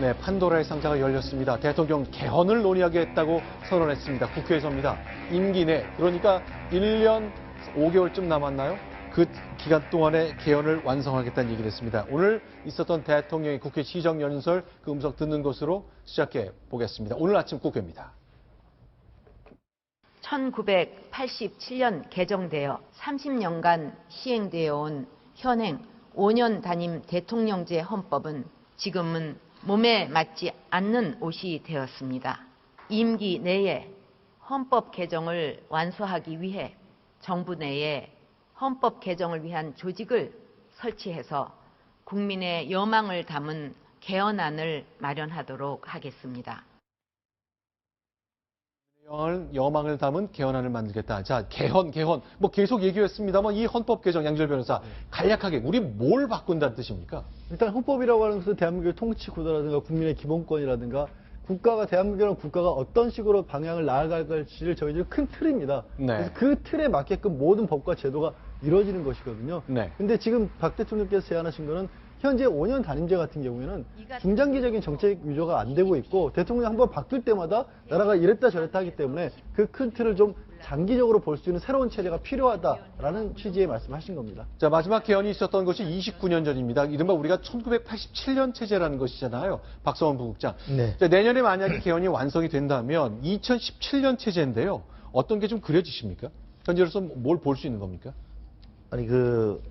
네, 판도라의 상자가 열렸습니다. 대통령 개헌을 논의하겠다고 선언했습니다. 국회에서입니다. 임기 내, 그러니까 1년 5개월쯤 남았나요? 그 기간 동안에 개헌을 완성하겠다는 얘기를 했습니다. 오늘 있었던 대통령의 국회 시정연설 그 음성 듣는 것으로 시작해 보겠습니다. 오늘 아침 국회입니다. 1987년 개정되어 30년간 시행되어 온 현행 5년 단임 대통령제 헌법은 지금은 몸에 맞지 않는 옷이 되었습니다. 임기 내에 헌법 개정을 완수하기 위해 정부 내에 헌법 개정을 위한 조직을 설치해서 국민의 여망을 담은 개헌안을 마련하도록 하겠습니다. 여망을 담은 개헌안을 만들겠다. 자, 개헌. 뭐 계속 얘기했습니다만 이 헌법 개정 양절 변호사 간략하게 우리 뭘 바꾼다는 뜻입니까? 일단 헌법이라고 하는 것은 대한민국의 통치 구도라든가 국민의 기본권이라든가 국가가 대한민국이라는 국가가 어떤 식으로 방향을 나아갈 것인지를 정해주는 큰 틀입니다. 네. 그래서 그 틀에 맞게끔 모든 법과 제도가 이루어지는 것이거든요. 네. 근데 지금 박 대통령께서 제안하신 거는 현재 5년 단임제 같은 경우에는 중장기적인 정책 유조가 안 되고 있고 대통령이 한번 바뀔 때마다 나라가 이랬다 저랬다 하기 때문에 그 큰 틀을 좀 장기적으로 볼 수 있는 새로운 체제가 필요하다라는 취지의 말씀하신 겁니다. 자, 마지막 개헌이 있었던 것이 29년 전입니다. 이른바 우리가 1987년 체제라는 것이잖아요. 박성원 부국장. 네. 자, 내년에 만약에 개헌이 완성이 된다면 2017년 체제인데요. 어떤 게 좀 그려지십니까? 현재로서 뭘 볼 수 있는 겁니까? 아니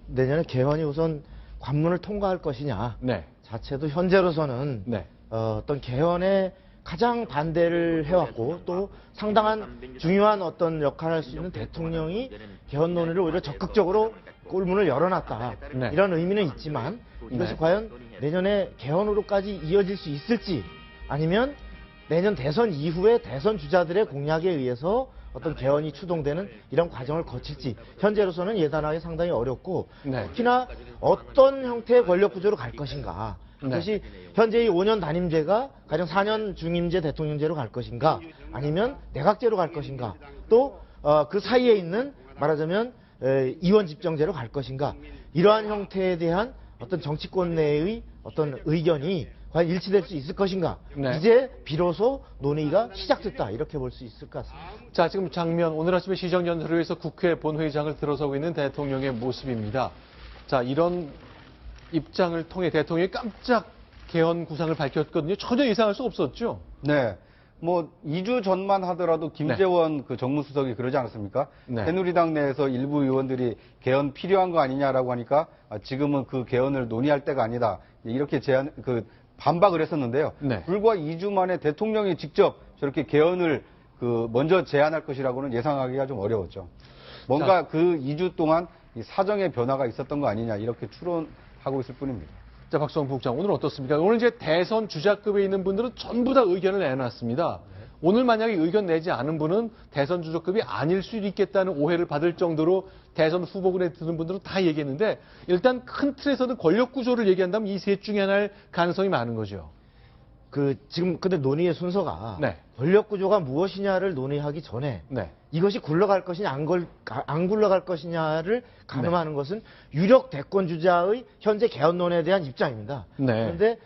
내년에 개헌이 우선 관문을 통과할 것이냐 네. 자체도 현재로서는 네. 어떤 개헌에 가장 반대를 해왔고 또 상당한 중요한 어떤 역할을 할 수 있는 대통령이 개헌 논의를 오히려 적극적으로 꼴문을 열어놨다. 네. 이런 의미는 있지만 이것이 네. 과연 내년에 개헌으로까지 이어질 수 있을지 아니면 내년 대선 이후에 대선 주자들의 공약에 의해서 어떤 개헌이 추동되는 이런 과정을 거칠지 현재로서는 예단하기 상당히 어렵고 네. 특히나 어떤 형태의 권력 구조로 갈 것인가 그것이 현재 이 5년 단임제가 가령 4년 중임제 대통령제로 갈 것인가 아니면 내각제로 갈 것인가 또 그 사이에 있는 말하자면 이원 집정제로 갈 것인가 이러한 형태에 대한 어떤 정치권 내의 어떤 의견이 과연 일치될 수 있을 것인가 네. 이제 비로소 논의가 시작됐다 이렇게 볼 수 있을 것 같습니다. 자, 지금 장면 오늘 아침에 시정연설을 위해서 국회 본회의장을 들어서고 있는 대통령의 모습입니다. 자, 이런 입장을 통해 대통령이 깜짝 개헌 구상을 밝혔거든요. 전혀 예상할 수 없었죠. 네. 뭐 2주 전만 하더라도 김재원 그 정무수석이 그러지 않았습니까? 네. 새누리당 내에서 일부 의원들이 개헌 필요한 거 아니냐라고 하니까 지금은 그 개헌을 논의할 때가 아니다. 이렇게 반박을 했었는데요. 네. 불과 2주 만에 대통령이 직접 저렇게 개헌을 먼저 제안할 것이라고는 예상하기가 좀 어려웠죠. 뭔가 그 2주 동안 이 사정의 변화가 있었던 거 아니냐 이렇게 추론하고 있을 뿐입니다. 자, 박성원 부국장, 오늘 어떻습니까? 오늘 이제 대선 주자급에 있는 분들은 전부 다 의견을 내놨습니다. 오늘 만약에 의견 내지 않은 분은 대선 주자급이 아닐 수도 있겠다는 오해를 받을 정도로 대선 후보군에 드는 분들은 다 얘기했는데 일단 큰 틀에서는 권력 구조를 얘기한다면 이 셋 중에 하나일 가능성이 많은 거죠. 지금 근데 논의의 순서가 네. 권력 구조가 무엇이냐를 논의하기 전에 네. 이것이 굴러갈 것이냐 안 굴러갈 것이냐를 가늠하는 것은 유력 대권 주자의 현재 개헌 논의에 대한 입장입니다. 네. 그런데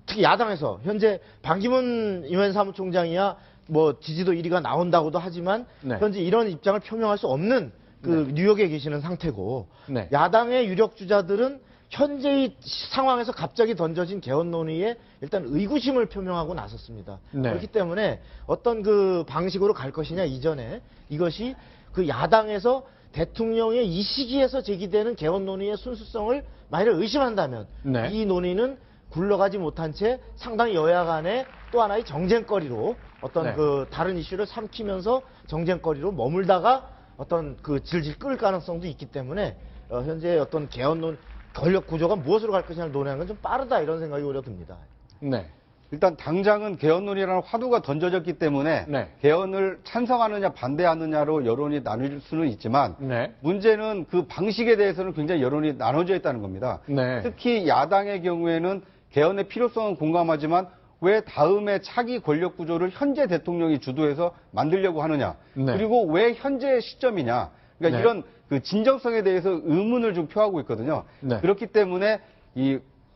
특히 야당에서 현재 반기문 유엔 사무총장이야 뭐 지지도 1위가 나온다고도 하지만 네. 현재 이런 입장을 표명할 수 없는 뉴욕에 계시는 상태고 네. 야당의 유력 주자들은 현재의 상황에서 갑자기 던져진 개헌 논의에 일단 의구심을 표명하고 나섰습니다. 네. 그렇기 때문에 어떤 그 방식으로 갈 것이냐 이전에 이것이 그 야당에서 대통령의 이 시기에서 제기되는 개헌 논의의 순수성을 만약 의심한다면 네. 이 논의는 굴러가지 못한 채 상당히 여야 간의 또 하나의 정쟁거리로 어떤 네. 그 다른 이슈를 삼키면서 정쟁거리로 머물다가 어떤 그 질질 끌 가능성도 있기 때문에 현재 어떤 개헌 권력 구조가 무엇으로 갈 것이냐를 논의하는 건 좀 빠르다 이런 생각이 오히려 듭니다. 네. 일단 당장은 개헌 논의라는 화두가 던져졌기 때문에 네. 개헌을 찬성하느냐 반대하느냐로 여론이 나눌 수는 있지만 네. 문제는 그 방식에 대해서는 굉장히 여론이 나눠져 있다는 겁니다. 네. 특히 야당의 경우에는 개헌의 필요성은 공감하지만 왜 다음에 차기 권력 구조를 현재 대통령이 주도해서 만들려고 하느냐. 네. 그리고 왜 현재 시점이냐. 그러니까 네. 이런 그 진정성에 대해서 의문을 좀 표하고 있거든요. 네. 그렇기 때문에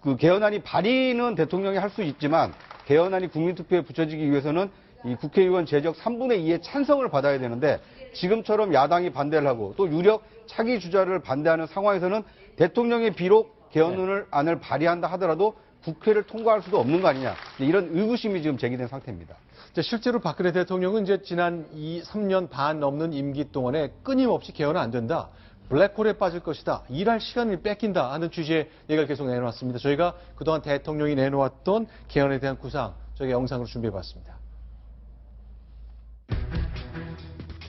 그 개헌안이 발의는 대통령이 할 수 있지만 개헌안이 국민투표에 붙여지기 위해서는 이 국회의원 재적 3분의 2의 찬성을 받아야 되는데 지금처럼 야당이 반대를 하고 또 유력 차기 주자를 반대하는 상황에서는 대통령이 비록 개헌안을 발의한다 하더라도 국회를 통과할 수도 없는 거 아니냐 이런 의구심이 지금 제기된 상태입니다. 실제로 박근혜 대통령은 이제 지난 3년 반 넘는 임기 동안에 끊임없이 개헌은 안 된다. 블랙홀에 빠질 것이다. 일할 시간을 뺏긴다 하는 취지의 얘기를 계속 내놓았습니다. 저희가 그동안 대통령이 내놓았던 개헌에 대한 구상, 저희가 영상으로 준비해봤습니다.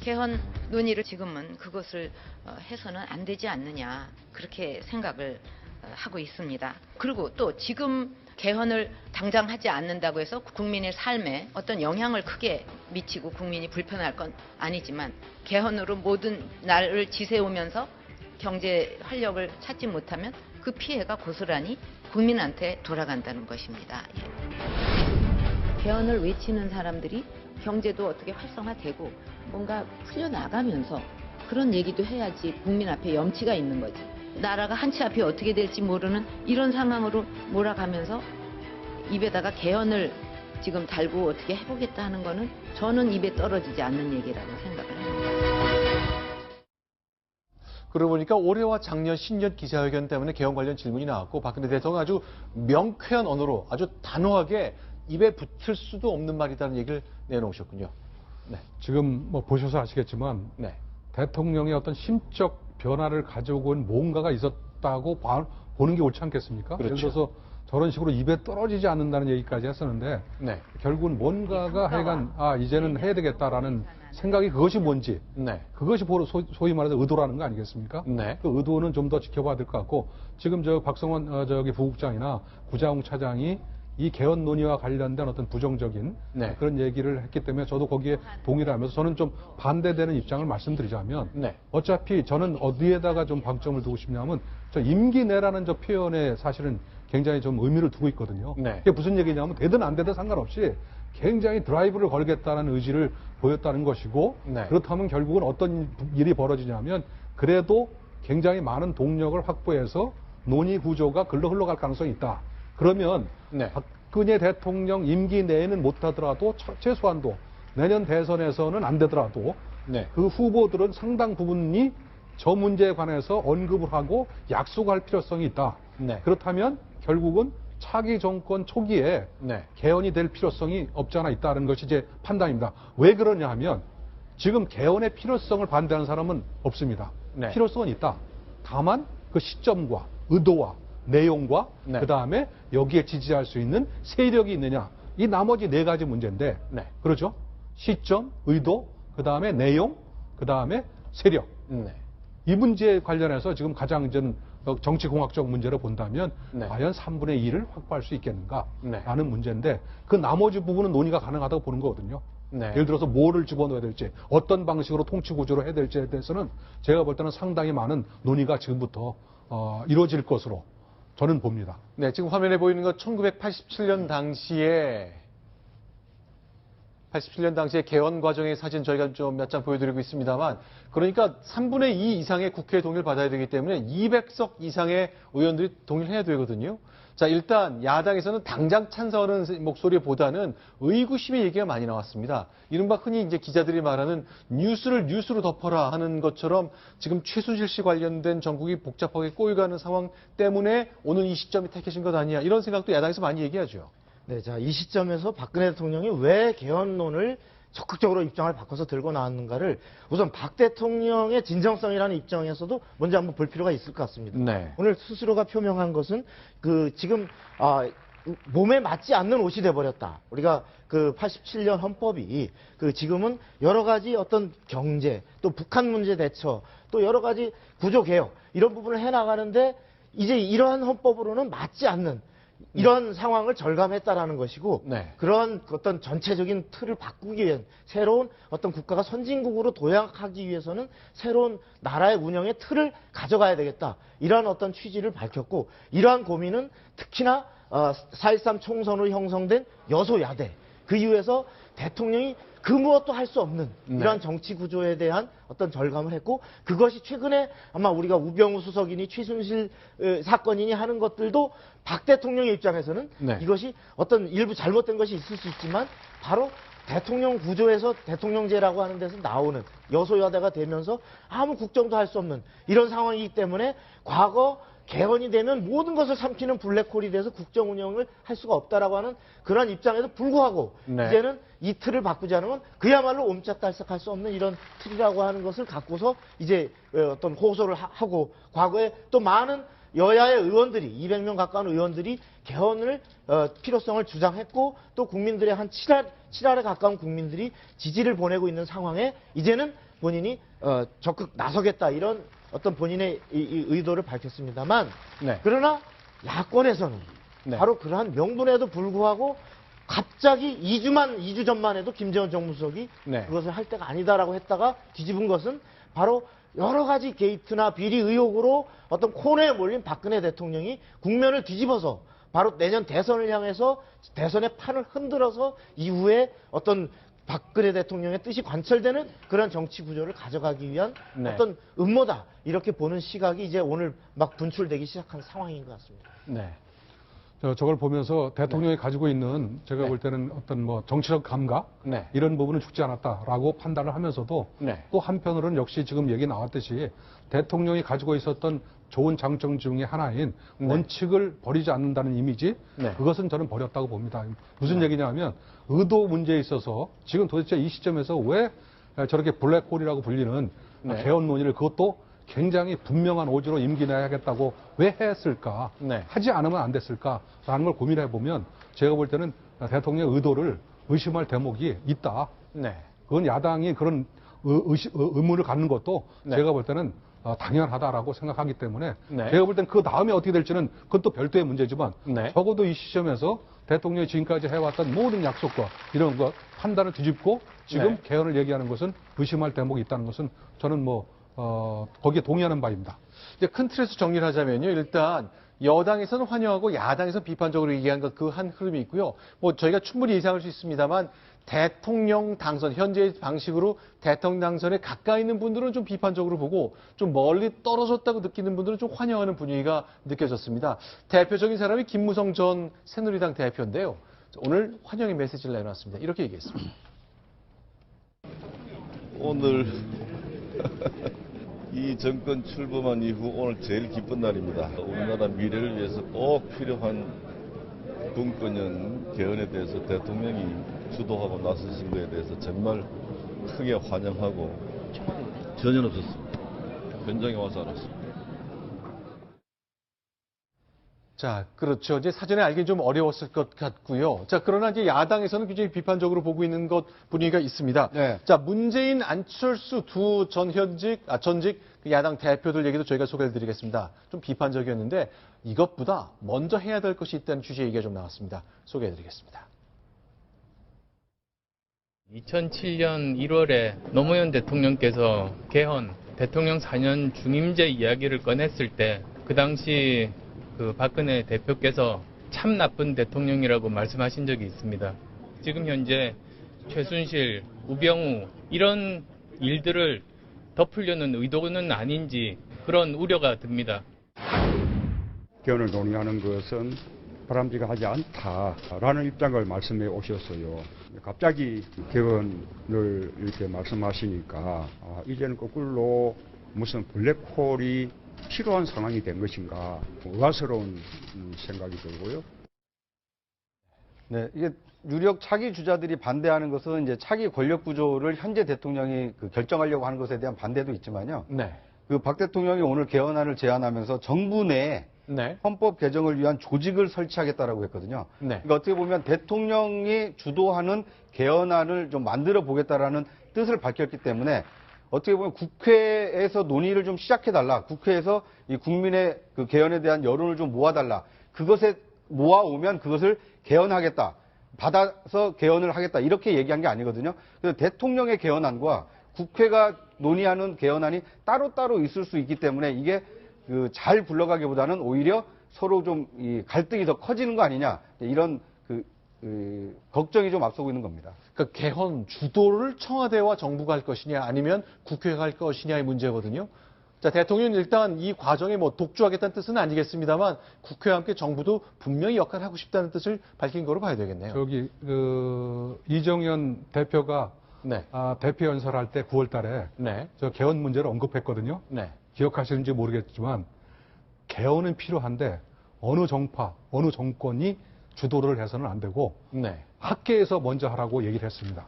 개헌 논의를 지금은 그것을 해서는 안 되지 않느냐 그렇게 생각을 하고 있습니다. 그리고 또 지금 개헌을 당장 하지 않는다고 해서 국민의 삶에 어떤 영향을 크게 미치고 국민이 불편할 건 아니지만 개헌으로 모든 날을 지새우면서 경제 활력을 찾지 못하면 그 피해가 고스란히 국민한테 돌아간다는 것입니다. 예. 개헌을 외치는 사람들이 경제도 어떻게 활성화되고 뭔가 풀려나가면서 그런 얘기도 해야지 국민 앞에 염치가 있는 거지. 나라가 한치 앞이 어떻게 될지 모르는 이런 상황으로 몰아가면서 입에다가 개헌을 지금 달고 어떻게 해보겠다 하는 거는 저는 입에 떨어지지 않는 얘기라고 생각을 합니다. 그러고 보니까 올해와 작년 신년 기자회견 때문에 개헌 관련 질문이 나왔고 박근혜 대통령 아주 명쾌한 언어로 아주 단호하게 입에 붙을 수도 없는 말이라는 얘기를 내놓으셨군요. 네. 지금 뭐 보셔서 아시겠지만 네. 대통령의 어떤 심적 변화를 가지고 온 뭔가가 있었다고 보는 게 옳지 않겠습니까? 그렇죠. 예를 들어서 저런 식으로 입에 떨어지지 않는다는 얘기까지 했었는데 네. 결국은 뭔가가 하여간 이제는 해야 되겠다라는 생각이 그것이 뭔지 네. 그것이 소위 말해서 의도라는 거 아니겠습니까? 네. 그 의도는 좀 더 지켜봐야 될 것 같고 지금 저 박성원 부국장이나 구자웅 차장이 이 개헌 논의와 관련된 어떤 부정적인 네. 그런 얘기를 했기 때문에 저도 거기에 동의를 하면서 저는 좀 반대되는 입장을 말씀드리자면 네. 어차피 저는 어디에다가 좀 방점을 두고 싶냐면 저 임기 내라는 저 표현에 사실은 굉장히 좀 의미를 두고 있거든요. 네. 그게 무슨 얘기냐면 되든 안 되든 상관없이 굉장히 드라이브를 걸겠다는 의지를 보였다는 것이고 네. 그렇다면 결국은 어떤 일이 벌어지냐면 그래도 굉장히 많은 동력을 확보해서 논의 구조가 글로 흘러갈 가능성이 있다. 그러면 네. 박근혜 대통령 임기 내에는 못하더라도 최소한도 내년 대선에서는 안 되더라도 네. 그 후보들은 상당 부분이 저 문제에 관해서 언급을 하고 약속할 필요성이 있다. 네. 그렇다면 결국은 차기 정권 초기에 네. 개헌이 될 필요성이 없지 않아 있다는 것이 제 판단입니다. 왜 그러냐 하면 지금 개헌의 필요성을 반대하는 사람은 없습니다. 네. 필요성은 있다. 다만 그 시점과 의도와 내용과 네. 그다음에 여기에 지지할 수 있는 세력이 있느냐. 이 나머지 네 가지 문제인데 네. 그렇죠? 시점, 의도, 그다음에 내용, 그다음에 세력. 네. 이 문제에 관련해서 지금 가장 정치공학적 문제를 본다면 네. 과연 3분의 2를 확보할 수 있겠는가 네. 라는 문제인데 그 나머지 부분은 논의가 가능하다고 보는 거거든요. 네. 예를 들어서 뭐를 집어넣어야 될지 어떤 방식으로 통치구조로 해야 될지에 대해서는 제가 볼 때는 상당히 많은 논의가 지금부터 이루어질 것으로 저는 봅니다. 네, 지금 화면에 보이는 건 1987년 당시에 개헌 과정의 사진 저희가 좀 몇 장 보여드리고 있습니다만 그러니까 3분의 2 이상의 국회 동의를 받아야 되기 때문에 200석 이상의 의원들이 동의를 해야 되거든요. 자, 일단 야당에서는 당장 찬성하는 목소리보다는 의구심의 얘기가 많이 나왔습니다. 이른바 흔히 이제 기자들이 말하는 뉴스를 뉴스로 덮어라 하는 것처럼 지금 최순실 씨 관련된 전국이 복잡하게 꼬여가는 상황 때문에 오늘 이 시점이 택해진 것 아니냐 이런 생각도 야당에서 많이 얘기하죠. 네, 자, 이 시점에서 박근혜 대통령이 왜 개헌론을 적극적으로 입장을 바꿔서 들고 나왔는가를 우선 박 대통령의 진정성이라는 입장에서도 먼저 한번 볼 필요가 있을 것 같습니다. 네. 오늘 스스로가 표명한 것은 지금 몸에 맞지 않는 옷이 돼버렸다. 우리가 87년 헌법이 지금은 여러 가지 어떤 경제 또 북한 문제 대처 또 여러 가지 구조 개혁 이런 부분을 해나가는데 이제 이러한 헌법으로는 맞지 않는 이런 상황을 절감했다라는 것이고 네. 그런 어떤 전체적인 틀을 바꾸기 위한 새로운 어떤 국가가 선진국으로 도약하기 위해서는 새로운 나라의 운영의 틀을 가져가야 되겠다. 이러한 어떤 취지를 밝혔고 이러한 고민은 특히나 4.13 총선으로 형성된 여소야대 그 이후에서 대통령이 그 무엇도 할 수 없는 이러한 정치 구조에 대한 어떤 절감을 했고, 그것이 최근에 아마 우리가 우병우 수석이니 최순실 사건이니 하는 것들도 박 대통령의 입장에서는 이것이 어떤 일부 잘못된 것이 있을 수 있지만 바로 대통령 구조에서 대통령제라고 하는 데서 나오는 여소야대가 되면서 아무 국정도 할 수 없는 이런 상황이기 때문에 과거 개헌이 되면 모든 것을 삼키는 블랙홀이 돼서 국정 운영을 할 수가 없다라고 하는 그런 입장에도 불구하고 이제는 이 틀을 바꾸지 않으면 그야말로 옴짝달싹할 수 없는 이런 틀이라고 하는 것을 갖고서 이제 어떤 호소를 하고, 과거에 또 많은 여야의 의원들이 200명 가까운 의원들이 개헌을 필요성을 주장했고, 또 국민들의 한 7할에 가까운 국민들이 지지를 보내고 있는 상황에 이제는 본인이 적극 나서겠다 이런 어떤 본인의 이 의도를 밝혔습니다만, 그러나 야권에서는 바로 그러한 명분에도 불구하고 갑자기 2주 전만 해도 김재원 정무수석이 그것을 할 때가 아니다라고 했다가 뒤집은 것은 바로 여러 가지 게이트나 비리 의혹으로 어떤 코너에 몰린 박근혜 대통령이 국면을 뒤집어서 바로 내년 대선을 향해서 대선의 판을 흔들어서 이후에 어떤 박근혜 대통령의 뜻이 관철되는 그런 정치 구조를 가져가기 위한 어떤 음모다, 이렇게 보는 시각이 이제 오늘 막 분출되기 시작한 상황인 것 같습니다. 저걸 보면서 대통령이 가지고 있는 제가 볼 때는 어떤 뭐 정치적 감각 이런 부분은 죽지 않았다라고 판단을 하면서도 또 한편으로는 역시 지금 얘기 나왔듯이 대통령이 가지고 있었던 좋은 장점 중에 하나인 원칙을 버리지 않는다는 이미지, 그것은 저는 버렸다고 봅니다. 무슨 얘기냐면 의도 문제에 있어서 지금 도대체 이 시점에서 왜 저렇게 블랙홀이라고 불리는 개헌 논의를, 그것도 굉장히 분명한 오지로 임기 내에 하겠다고 왜 했을까? 하지 않으면 안 됐을까라는 걸 고민해 보면 제가 볼 때는 대통령의 의도를 의심할 대목이 있다. 그건 야당이 그런 의문을 갖는 것도 제가 볼 때는 당연하다라고 생각하기 때문에 제가 볼 때는 그 다음에 어떻게 될지는 그건 또 별도의 문제지만 적어도 이 시점에서 대통령이 지금까지 해왔던 모든 약속과 이런 것 판단을 뒤집고 지금 개헌을 얘기하는 것은 의심할 대목이 있다는 것은 저는 거기에 동의하는 바입니다. 이제 큰 틀에서 정리를 하자면요. 일단 여당에서는 환영하고 야당에서는 비판적으로 얘기한 것, 그 한 흐름이 있고요. 뭐 저희가 충분히 예상할 수 있습니다만 대통령 당선, 현재의 방식으로 대통령 당선에 가까이 있는 분들은 좀 비판적으로 보고 좀 멀리 떨어졌다고 느끼는 분들은 좀 환영하는 분위기가 느껴졌습니다. 대표적인 사람이 김무성 전 새누리당 대표인데요. 오늘 환영의 메시지를 내놨습니다. 이렇게 얘기했습니다. 오늘 이 정권 출범한 이후 오늘 제일 기쁜 날입니다. 우리나라 미래를 위해서 꼭 필요한 분권형 개헌에 대해서 대통령이 주도하고 나서신 것에 대해서 정말 크게 환영하고 전혀 없었습니다. 현장에 와서 알았습니다. 자, 그렇죠. 이제 사전에 알긴 좀 어려웠을 것 같고요. 자, 그러나 이제 야당에서는 굉장히 비판적으로 보고 있는 것 분위기가 있습니다. 자, 문재인, 안철수 두 전직 야당 대표들 얘기도 저희가 소개해 드리겠습니다. 좀 비판적이었는데 이것보다 먼저 해야 될 것이 있다는 취지의 얘기가 좀 나왔습니다. 소개해 드리겠습니다. 2007년 1월에 노무현 대통령께서 개헌, 대통령 4년 중임제 이야기를 꺼냈을 때 그 당시 그 박근혜 대표께서 참 나쁜 대통령이라고 말씀하신 적이 있습니다. 지금 현재 최순실, 우병우 이런 일들을 덮으려는 의도는 아닌지 그런 우려가 듭니다. 개헌을 논의하는 것은 바람직하지 않다라는 입장을 말씀해 오셨어요. 갑자기 개헌을 이렇게 말씀하시니까 이제는 거꾸로 무슨 블랙홀이 필요한 상황이 된 것인가 의아스러운 생각이 들고요. 네, 이게 유력 차기 주자들이 반대하는 것은 이제 차기 권력 구조를 현재 대통령이 결정하려고 하는 것에 대한 반대도 있지만요. 그 박 대통령이 오늘 개헌안을 제안하면서 정부 내에 헌법 개정을 위한 조직을 설치하겠다라고 했거든요. 그러니까 어떻게 보면 대통령이 주도하는 개헌안을 좀 만들어 보겠다라는 뜻을 밝혔기 때문에 어떻게 보면 국회에서 논의를 좀 시작해달라. 국회에서 이 국민의 그 개헌에 대한 여론을 좀 모아달라. 그것에 모아오면 그것을 개헌하겠다. 받아서 개헌을 하겠다. 이렇게 얘기한 게 아니거든요. 그래서 대통령의 개헌안과 국회가 논의하는 개헌안이 따로따로 있을 수 있기 때문에 이게 잘 굴러가기보다는 오히려 서로 좀 이 갈등이 더 커지는 거 아니냐. 이런 걱정이 좀 앞서고 있는 겁니다. 그러니까 개헌 주도를 청와대와 정부가 할 것이냐 아니면 국회가 할 것이냐의 문제거든요. 자, 대통령은 일단 이 과정에 뭐 독주하겠다는 뜻은 아니겠습니다만 국회와 함께 정부도 분명히 역할을 하고 싶다는 뜻을 밝힌 거로 봐야 되겠네요. 저기 이정현 대표가 네. 대표 연설할 때 9월 달에 네. 저 개헌 문제를 언급했거든요. 네. 기억하시는지 모르겠지만 개헌은 필요한데 어느 정파, 어느 정권이 주도를 해서는 안 되고 네. 학계에서 먼저 하라고 얘기를 했습니다.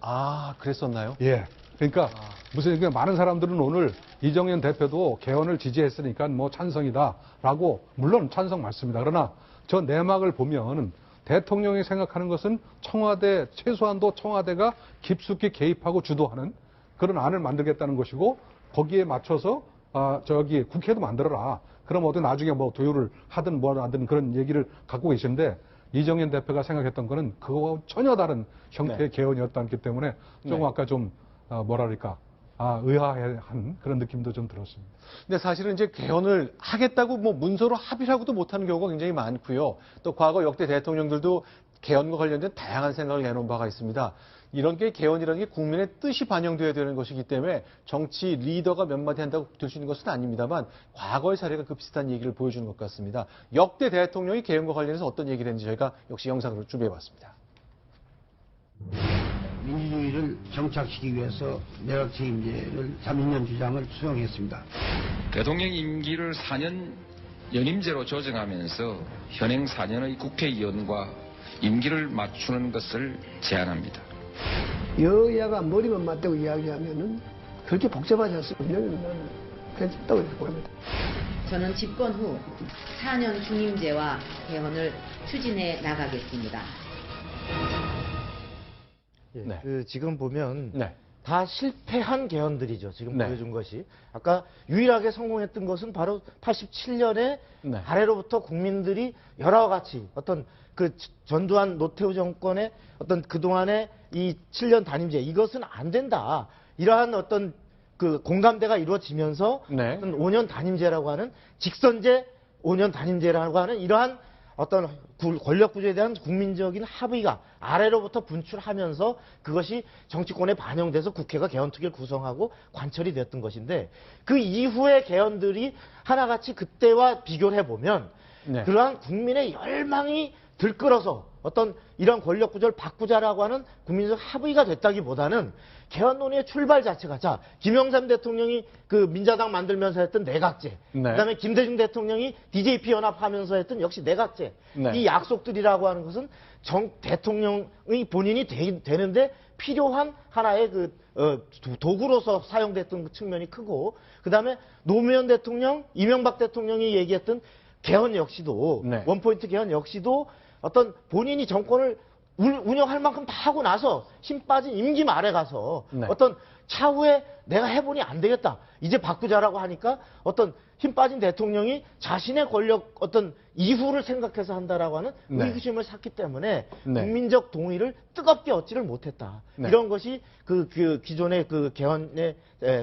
아, 그랬었나요? 예. 그러니까 무슨 많은 사람들은 오늘 이정현 대표도 개헌을 지지했으니까 뭐 찬성이다라고 물론 찬성 맞습니다. 그러나 저 내막을 보면 대통령이 생각하는 것은 청와대 최소한도 청와대가 깊숙이 개입하고 주도하는 그런 안을 만들겠다는 것이고 거기에 맞춰서 저기 국회도 만들어라. 그럼 어디 나중에 뭐 도요를 하든 뭘 하든 그런 얘기를 갖고 계시는데 이정현 대표가 생각했던 거는 그거와 전혀 다른 형태의 개헌이었기 때문에 조금 아까 좀 뭐랄까 의아한 그런 느낌도 좀 들었습니다. 근데 사실은 이제 개헌을 하겠다고 뭐 문서로 합의를 하고도 못하는 경우가 굉장히 많고요. 또 과거 역대 대통령들도 개헌과 관련된 다양한 생각을 내놓은 바가 있습니다. 이런 게 개헌이라는 게 국민의 뜻이 반영되어야 되는 것이기 때문에 정치 리더가 몇 마디 한다고 될 수 있는 것은 아닙니다만 과거의 사례가 그 비슷한 얘기를 보여주는 것 같습니다. 역대 대통령이 개헌과 관련해서 어떤 얘기를 했는지 저희가 역시 영상으로 준비해봤습니다. 민주주의를 정착시키기 위해서 내각 책임제를 3.2년 주장을 수용했습니다. 대통령 임기를 4년 연임제로 조정하면서 현행 4년의 국회의원과 임기를 맞추는 것을 제안합니다. 여야가 머리만 맞대고 이야기하면은 그렇게 복잡하지 않습니다. 나는 괜찮다고 이렇게 봅니다. 저는 집권 후 4년 중임제와 개헌을 추진해 나가겠습니다. 예, 네. 지금 보면 네. 다 실패한 개헌들이죠. 지금 네. 보여준 것이. 아까 유일하게 성공했던 것은 바로 87년에 네. 아래로부터 국민들이 여러 가지 어떤 그 전두환 노태우 정권의 어떤 그동안의 이 7년 단임제 이것은 안 된다. 이러한 어떤 그 공감대가 이루어지면서 네. 어떤 5년 단임제라고 하는 직선제 5년 단임제라고 하는 이러한 어떤 권력 구조에 대한 국민적인 합의가 아래로부터 분출하면서 그것이 정치권에 반영돼서 국회가 개헌특위를 구성하고 관철이 됐던 것인데 그 이후의 개헌들이 하나같이 그때와 비교를 해보면 네. 그러한 국민의 열망이 들끓어서 어떤 이런 권력 구조를 바꾸자라고 하는 국민적 합의가 됐다기보다는 개헌 논의의 출발 자체가 자 김영삼 대통령이 그 민자당 만들면서 했던 내각제, 네. 그다음에 김대중 대통령이 DJP 연합하면서 했던 역시 내각제, 네. 이 약속들이라고 하는 것은 대통령의 본인이 되는데 필요한 하나의 그 도구로서 사용됐던 측면이 크고 그다음에 노무현 대통령, 이명박 대통령이 얘기했던 개헌 역시도 네. 원포인트 개헌 역시도 어떤 본인이 정권을 운영할 만큼 다 하고 나서 힘 빠진 임기 말에 가서 네. 어떤 차후에 내가 해보니 안 되겠다. 이제 바꾸자라고 하니까 어떤 힘 빠진 대통령이 자신의 권력 어떤 이후를 생각해서 한다라고 하는 네. 의구심을 샀기 때문에 네. 국민적 동의를 뜨겁게 얻지를 못했다. 네. 이런 것이 그 기존의 그 개헌의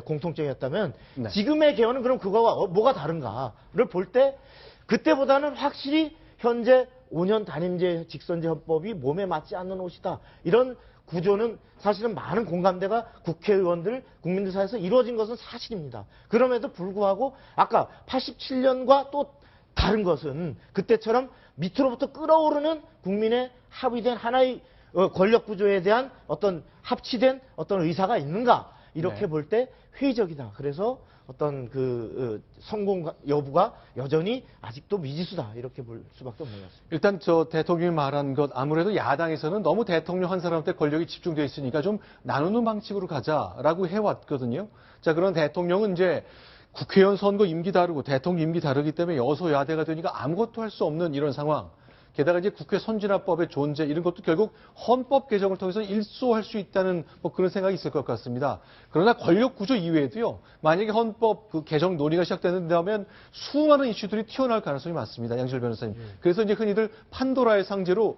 공통점이었다면 네. 지금의 개헌은 그럼 그거와 뭐가 다른가를 볼 때 그때보다는 확실히 현재 5년 단임제 직선제 헌법이 몸에 맞지 않는 옷이다. 이런 구조는 사실은 많은 공감대가 국회의원들, 국민들 사이에서 이루어진 것은 사실입니다. 그럼에도 불구하고 아까 87년과 또 다른 것은 그때처럼 밑으로부터 끌어오르는 국민의 합의된 하나의 권력 구조에 대한 어떤 합치된 어떤 의사가 있는가 이렇게 네. 볼 때 회의적이다. 그래서 어떤 성공 여부가 여전히 아직도 미지수다 이렇게 볼 수밖에 없는 것 같습니다. 일단 저 대통령이 말한 것 아무래도 야당에서는 너무 대통령 한 사람한테 권력이 집중되어 있으니까 좀 나누는 방식으로 가자라고 해왔거든요. 자, 그런 대통령은 이제 국회의원 선거 임기 다르고 대통령 임기 다르기 때문에 여소야대가 되니까 아무것도 할 수 없는 이런 상황. 게다가 이제 국회 선진화법의 존재 이런 것도 결국 헌법 개정을 통해서 일소할 수 있다는 뭐 그런 생각이 있을 것 같습니다. 그러나 권력 구조 이외에도요. 만약에 헌법 그 개정 논의가 시작되는다면 수많은 이슈들이 튀어나올 가능성이 많습니다. 양실 변호사님. 그래서 이제 흔히들 판도라의 상제로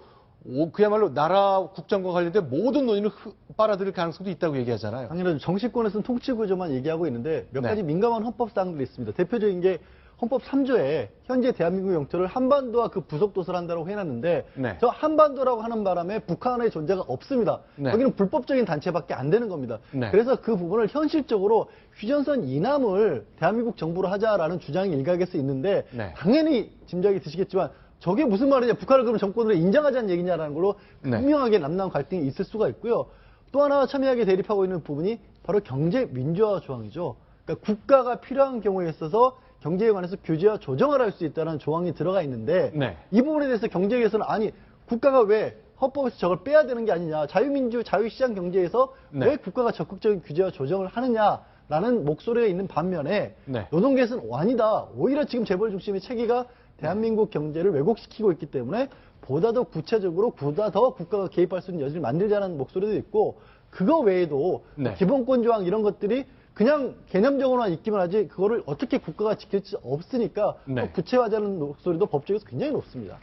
그야말로 나라 국정과 관련된 모든 논의를 빨아들일 가능성도 있다고 얘기하잖아요. 당연히 정치권에서는 통치 구조만 얘기하고 있는데 몇 네. 가지 민감한 헌법 사항들이 있습니다. 대표적인 게 헌법 3조에 현재 대한민국 영토를 한반도와 그 부속 도서를 한다고 해놨는데 저 한반도라고 하는 바람에 북한의 존재가 없습니다. 여기는 불법적인 단체밖에 안 되는 겁니다. 그래서 그 부분을 현실적으로 휴전선 이남을 대한민국 정부로 하자라는 주장이 일각에서 있는데 당연히 짐작이 드시겠지만 저게 무슨 말이냐, 북한을 그러면 정권으로 인정하자는 얘기냐라는 걸로 분명하게 남남 갈등이 있을 수가 있고요. 또 하나 첨예하게 대립하고 있는 부분이 바로 경제 민주화 조항이죠. 그러니까 국가가 필요한 경우에 있어서 경제에 관해서 규제와 조정을 할 수 있다는 조항이 들어가 있는데 이 부분에 대해서 경제에서는 아니 국가가 왜 헌법에서 저걸 빼야 되는 게 아니냐, 자유민주 자유시장 경제에서 왜 국가가 적극적인 규제와 조정을 하느냐라는 목소리가 있는 반면에 노동계에서는 아니다, 오히려 지금 재벌 중심의 체계가 대한민국 경제를 왜곡시키고 있기 때문에 보다 더 구체적으로 보다 더 국가가 개입할 수 있는 여지를 만들자는 목소리도 있고, 그거 외에도 기본권 조항 이런 것들이 그냥 개념적으로만 있기만 하지 그거를 어떻게 국가가 지킬지 없으니까 구체화하자는 목소리도 법조에서 굉장히 높습니다.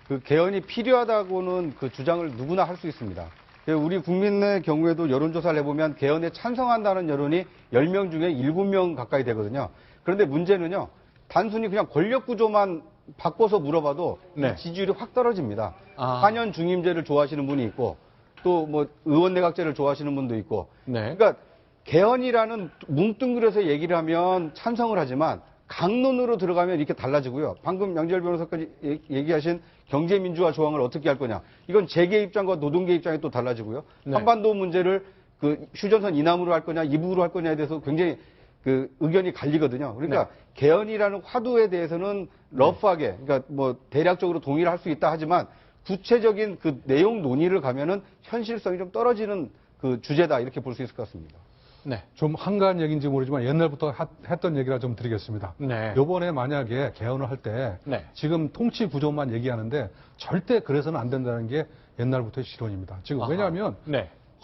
그 개헌이 필요하다고는 그 주장을 누구나 할 수 있습니다. 우리 국민의 경우에도 여론조사를 해보면 개헌에 찬성한다는 여론이 10명 중에 7명 가까이 되거든요. 그런데 문제는요, 단순히 그냥 권력 구조만 바꿔서 물어봐도 지지율이 확 떨어집니다. 한연 중임제를 좋아하시는 분이 있고 또 뭐 의원 내각제를 좋아하시는 분도 있고 그러니까 개헌이라는 뭉뚱그려서 얘기를 하면 찬성을 하지만 강론으로 들어가면 이렇게 달라지고요. 방금 양지열 변호사까지 얘기하신 경제민주화 조항을 어떻게 할 거냐. 이건 재계 입장과 노동계 입장이 또 달라지고요. 한반도 문제를 그 휴전선 이남으로 할 거냐 이북으로 할 거냐에 대해서 굉장히 그 의견이 갈리거든요. 그러니까 개헌이라는 화두에 대해서는 러프하게, 그러니까 뭐 대략적으로 동의를 할 수 있다 하지만 구체적인 그 내용 논의를 가면은 현실성이 좀 떨어지는 그 주제다 이렇게 볼 수 있을 것 같습니다. 좀 한가한 얘기인지 모르지만 옛날부터 했던 얘기라 좀 드리겠습니다. 요번에 만약에 개헌을 할 때 지금 통치 구조만 얘기하는데 절대 그래서는 안 된다는 게 옛날부터의 실언입니다. 지금 왜냐하면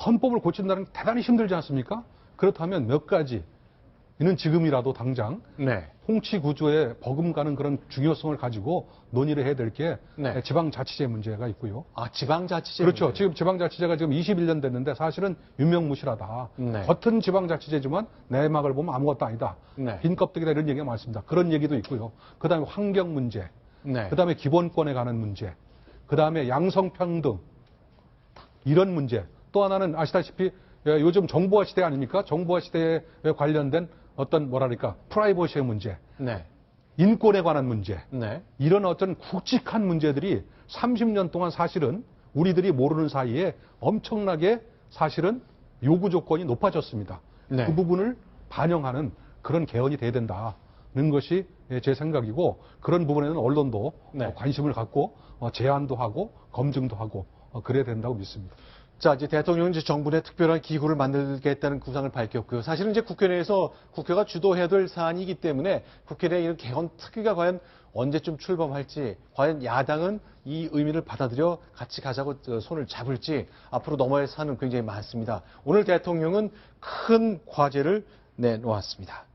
헌법을 고친다는 게 대단히 힘들지 않습니까? 그렇다면 몇 가지 이는 지금이라도 당장 통치 구조에 버금가는 그런 중요성을 가지고 논의를 해야 될 게 지방자치제 문제가 있고요. 지방자치제. 그렇죠. 문제. 지금 지방자치제가 지금 21년 됐는데 사실은 유명무실하다. 겉은 지방자치제지만 내막을 보면 아무것도 아니다. 빈 껍데기다 이런 얘기가 많습니다. 그런 얘기도 있고요. 그다음에 환경 문제, 그다음에 기본권에 관한 문제, 그다음에 양성평등 이런 문제. 또 하나는 아시다시피 요즘 정보화 시대 아닙니까? 정보화 시대에 관련된 어떤 뭐랄까 프라이버시의 문제, 인권에 관한 문제, 이런 어떤 굵직한 문제들이 30년 동안 사실은 우리들이 모르는 사이에 엄청나게 사실은 요구 조건이 높아졌습니다. 그 부분을 반영하는 그런 개헌이 돼야 된다는 것이 제 생각이고, 그런 부분에는 언론도 관심을 갖고 제안도 하고 검증도 하고 그래야 된다고 믿습니다. 자, 이제 대통령은 이제 정부 내 특별한 기구를 만들겠다는 구상을 밝혔고요. 사실은 이제 국회 내에서 국회가 주도해야 될 사안이기 때문에 국회 내 이런 개헌 특위가 과연 언제쯤 출범할지, 과연 야당은 이 의미를 받아들여 같이 가자고 손을 잡을지 앞으로 넘어야 할 사안은 굉장히 많습니다. 오늘 대통령은 큰 과제를 내놓았습니다.